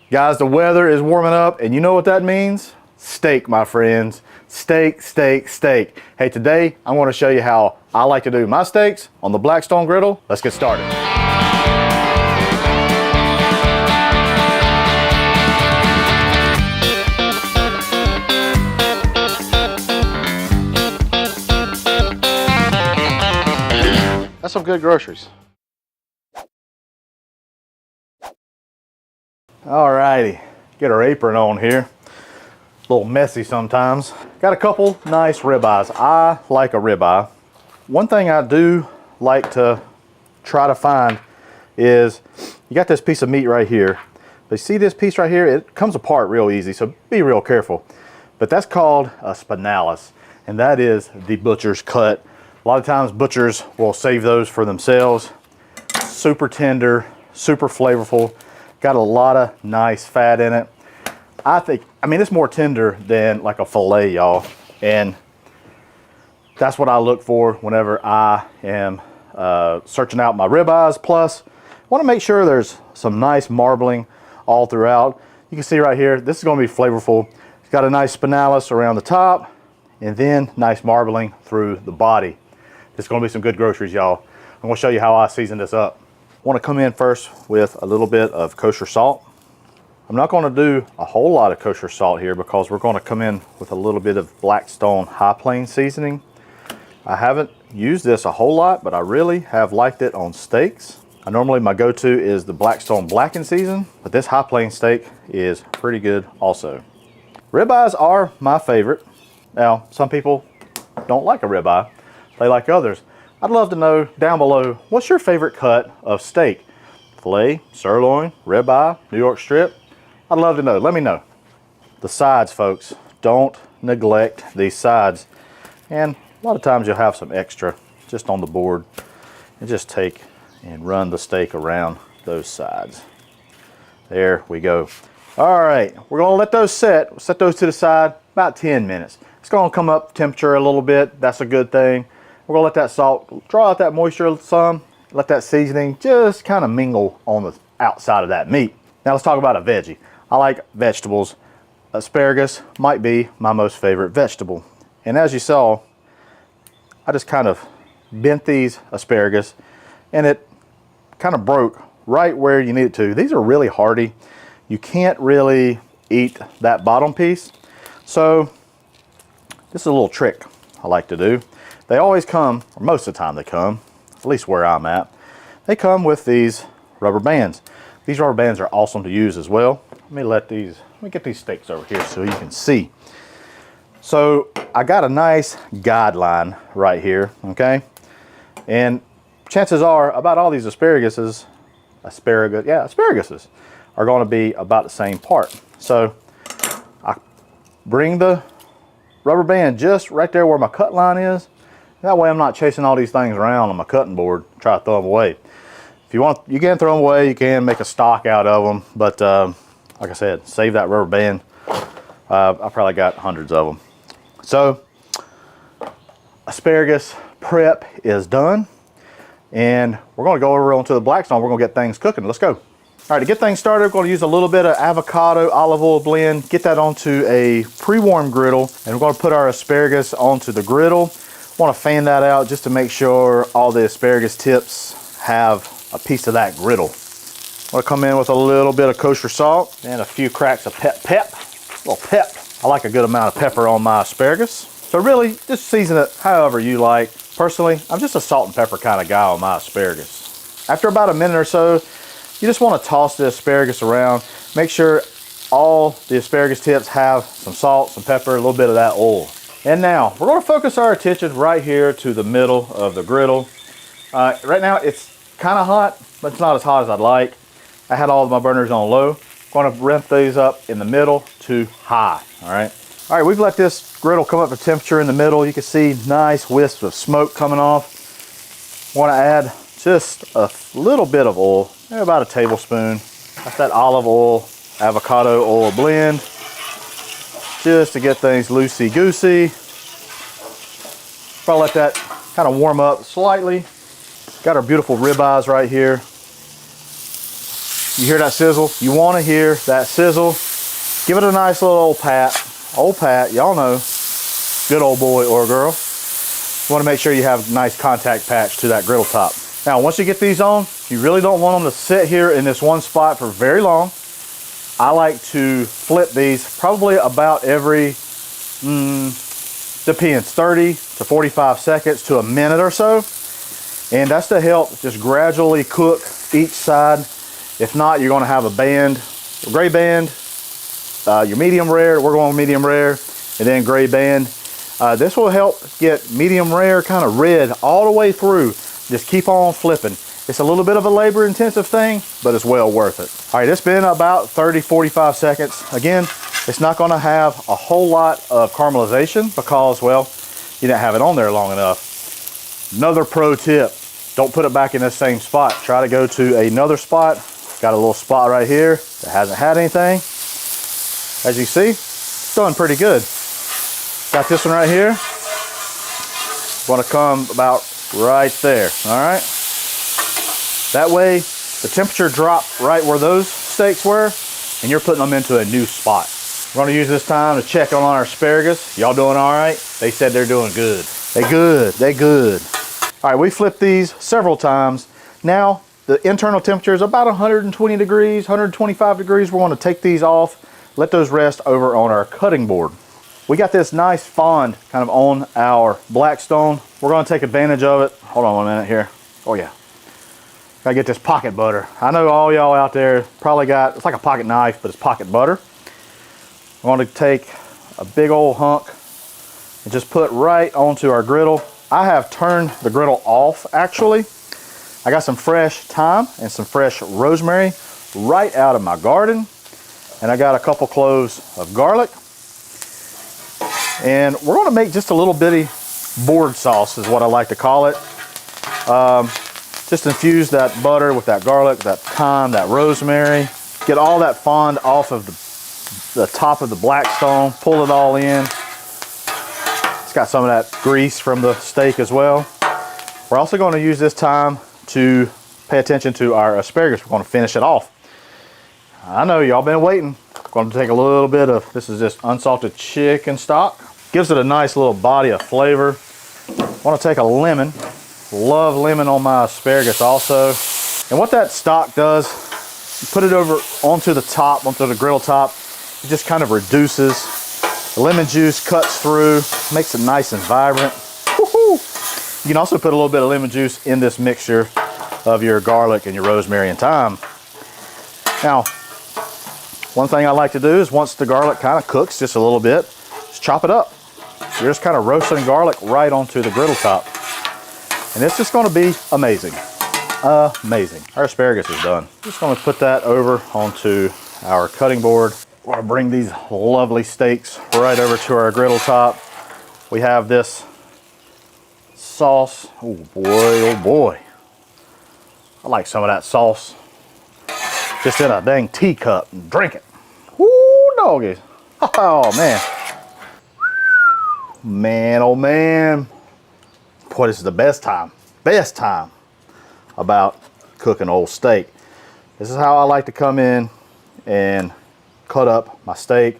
Guys, the weather is warming up, and you know what that means? Steak, my friends. Steak, steak, steak. Hey, today I want to show you how I like to do my steaks on the Blackstone griddle. Let's get started. That's some good groceries. Alrighty, get our apron on here. A little messy sometimes. Got a couple nice ribeyes. I like a ribeye. One thing I do like to try to find is, you got this piece of meat right here. But you see this piece right here? It comes apart real easy, so be real careful. But that's called a spinalis, and that is the butcher's cut. A lot of times butchers will save those for themselves. Super tender, super flavorful. Got a lot of nice fat in it. I mean, it's more tender than like a filet, y'all. And that's what I look for whenever I am searching out my ribeyes. Plus, I want to make sure there's some nice marbling all throughout. You can see right here, this is going to be flavorful. It's got a nice spinalis around the top, and then nice marbling through the body. It's going to be some good groceries, y'all. I'm going to show you how I season this up. I want to come in first with a little bit of kosher salt. I'm not going to do a whole lot of kosher salt here because we're going to come in with a little bit of Blackstone high plain seasoning. I haven't used this a whole lot, but I really have liked it on steaks. Normally my go-to is the Blackstone blackened season, but this high plain steak is pretty good also. Ribeyes are my favorite. Now, some people don't like a ribeye. They like others. I'd love to know down below, what's your favorite cut of steak? Filet, sirloin, ribeye, New York strip? I'd love to know. Let me know. The sides, folks. Don't neglect these sides. And a lot of times you'll have some extra just on the board. And just take and run the steak around those sides. There we go. All right, we're gonna let those set. We'll set those to the side about 10 minutes. It's gonna come up temperature a little bit. That's a good thing. We're gonna let that salt draw out that moisture some. Let that seasoning just kind of mingle on the outside of that meat. Now let's talk about a veggie. I like vegetables. Asparagus might be my most favorite vegetable. And as you saw, I just kind of bent these asparagus and it kind of broke right where you need it to. These are really hardy. You can't really eat that bottom piece. So this is a little trick I like to do. They always come, or most of the time they come, at least where I'm at, they come with these rubber bands. These rubber bands are awesome to use as well. Let me get these steaks over here so you can see. So I got a nice guideline right here, okay? And chances are about all these asparaguses are going to be about the same part. So I bring the rubber band just right there where my cut line is. That way I'm not chasing all these things around on my cutting board, try to throw them away. If you want, you can throw them away, you can make a stock out of them, but like I said, save that rubber band. I probably got hundreds of them. So asparagus prep is done, and we're going to go over onto the Blackstone. We're going to get things cooking. Let's go. All right, to get things started, we're going to use a little bit of avocado olive oil blend, get that onto a pre-warmed griddle, and we're going to put our asparagus onto the griddle. Want to fan that out just to make sure all the asparagus tips have a piece of that griddle. I'm going to come in with a little bit of kosher salt and a few cracks of pep. A little pep. I like a good amount of pepper on my asparagus. So really, just season it however you like. Personally, I'm just a salt and pepper kind of guy on my asparagus. After about a minute or so, you just want to toss the asparagus around. Make sure all the asparagus tips have some salt, some pepper, a little bit of that oil. And now, we're going to focus our attention right here to the middle of the griddle. Right now, it's kind of hot, but it's not as hot as I'd like. I had all of my burners on low. I'm going to ramp these up in the middle to high, all right? All right, we've let this griddle come up to temperature in the middle. You can see nice wisps of smoke coming off. Want to add just a little bit of oil, maybe about a tablespoon. That's that olive oil, avocado oil blend, just to get things loosey-goosey. Probably let that kind of warm up slightly. Got our beautiful ribeyes right here. You hear that sizzle? You want to hear that sizzle. Give it a nice little old pat. Old pat, y'all know. Good old boy or girl. You want to make sure you have a nice contact patch to that griddle top. Now, once you get these on, you really don't want them to sit here in this one spot for very long. I like to flip these probably about every, depends, 30 to 45 seconds to a minute or so. And that's to help just gradually cook each side. If not, you're gonna have a band, a gray band, your medium rare, we're going medium rare, and then gray band. This will help get medium rare kind of red all the way through. Just keep on flipping. It's a little bit of a labor intensive thing, but it's well worth it. All right, it's been about 30, 45 seconds. Again, it's not gonna have a whole lot of caramelization because, well, you didn't have it on there long enough. Another pro tip, don't put it back in this same spot. Try to go to another spot. Got a little spot right here that hasn't had anything. As you see, it's done pretty good. Got this one right here. Gonna come about right there, all right? That way, the temperature dropped right where those steaks were, and you're putting them into a new spot. We're gonna use this time to check on our asparagus. Y'all doing all right? They said they're doing good. They good, they good. All right, we flipped these several times. Now, the internal temperature is about 120 degrees, 125 degrees. We're gonna take these off, let those rest over on our cutting board. We got this nice fond kind of on our Blackstone. We're gonna take advantage of it. Hold on 1 minute here. Oh yeah. Gotta get this pocket butter. I know all y'all out there probably got, it's like a pocket knife, but it's pocket butter. I'm gonna take a big old hunk and just put right onto our griddle. I have turned the griddle off actually. I got some fresh thyme and some fresh rosemary right out of my garden. And I got a couple cloves of garlic. And we're gonna make just a little bitty board sauce is what I like to call it. Just infuse that butter with that garlic, that thyme, that rosemary. Get all that fond off of the top of the Blackstone. Pull it all in. It's got some of that grease from the steak as well. We're also going to use this time to pay attention to our asparagus. We're going to finish it off. I know y'all been waiting. Going to take a little bit of, this is just unsalted chicken stock. Gives it a nice little body of flavor. I want to take a lemon. Love lemon on my asparagus also. And what that stock does, you put it over onto the top, onto the griddle top, it just kind of reduces. The lemon juice cuts through, makes it nice and vibrant. Woohoo! You can also put a little bit of lemon juice in this mixture of your garlic and your rosemary and thyme. Now, one thing I like to do is once the garlic kind of cooks just a little bit, just chop it up. You're just kind of roasting garlic right onto the griddle top. And it's just gonna be amazing. Amazing. Our asparagus is done. Just gonna put that over onto our cutting board. We're gonna bring these lovely steaks right over to our griddle top. We have this sauce. Oh boy, oh boy. I like some of that sauce. Just in a dang teacup and drink it. Woo, doggies. Oh man. Man, oh man. Boy, this is the best time about cooking old steak. This is how I like to come in and cut up my steak.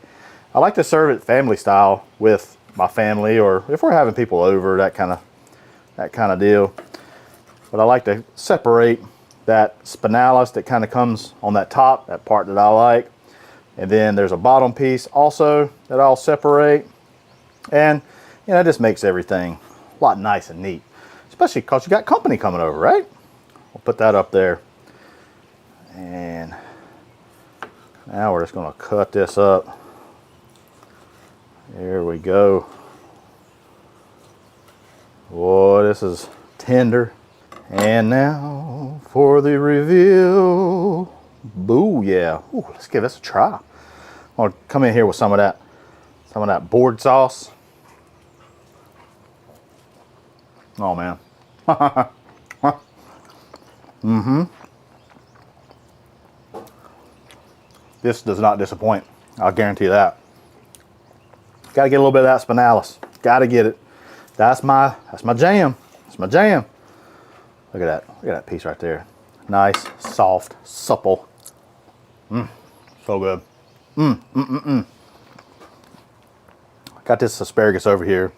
I like to serve it family style with my family, or if we're having people over, that kind of deal. But I like to separate that spinalis that kind of comes on that top, that part that I like. And then there's a bottom piece also that I'll separate. And you know, it just makes everything a lot nice and neat, especially because you got company coming over, right? We'll put that up there. And now we're just gonna cut this up. There we go. Boy, this is tender. And now for the reveal. Boo, yeah. Ooh, let's give this a try. I'm gonna come in here with some of that board sauce. Oh man. Mm-hmm. This does not disappoint. I'll guarantee that. Gotta get a little bit of that spinalis. Gotta get it. That's my jam. That's my jam. Look at that. Look at that piece right there. Nice, soft, supple. So good. Got this asparagus over here.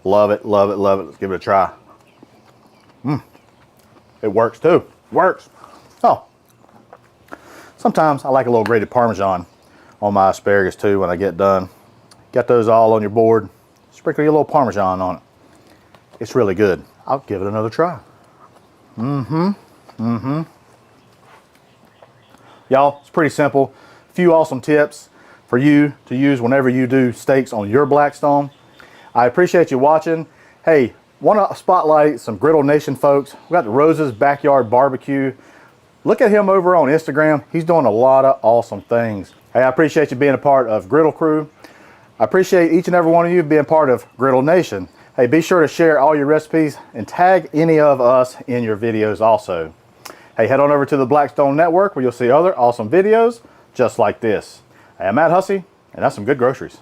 Love it, love it, love it. Let's give it a try. It works too. Works. Oh. Sometimes I like a little grated Parmesan on my asparagus too when I get done. Got those all on your board. Sprinkle your little Parmesan on it. It's really good. I'll give it another try. Y'all, it's pretty simple. A few awesome tips for you to use whenever you do steaks on your Blackstone. I appreciate you watching. Hey, want to spotlight some Griddle Nation folks. We got the Rose's Backyard Barbecue. Look at him over on Instagram. He's doing a lot of awesome things. Hey, I appreciate you being a part of Griddle Crew. I appreciate each and every one of you being part of Griddle Nation. Hey, be sure to share all your recipes and tag any of us in your videos also. Hey, head on over to the Blackstone Network where you'll see other awesome videos just like this. Hey, I'm Hussey, and that's some good groceries.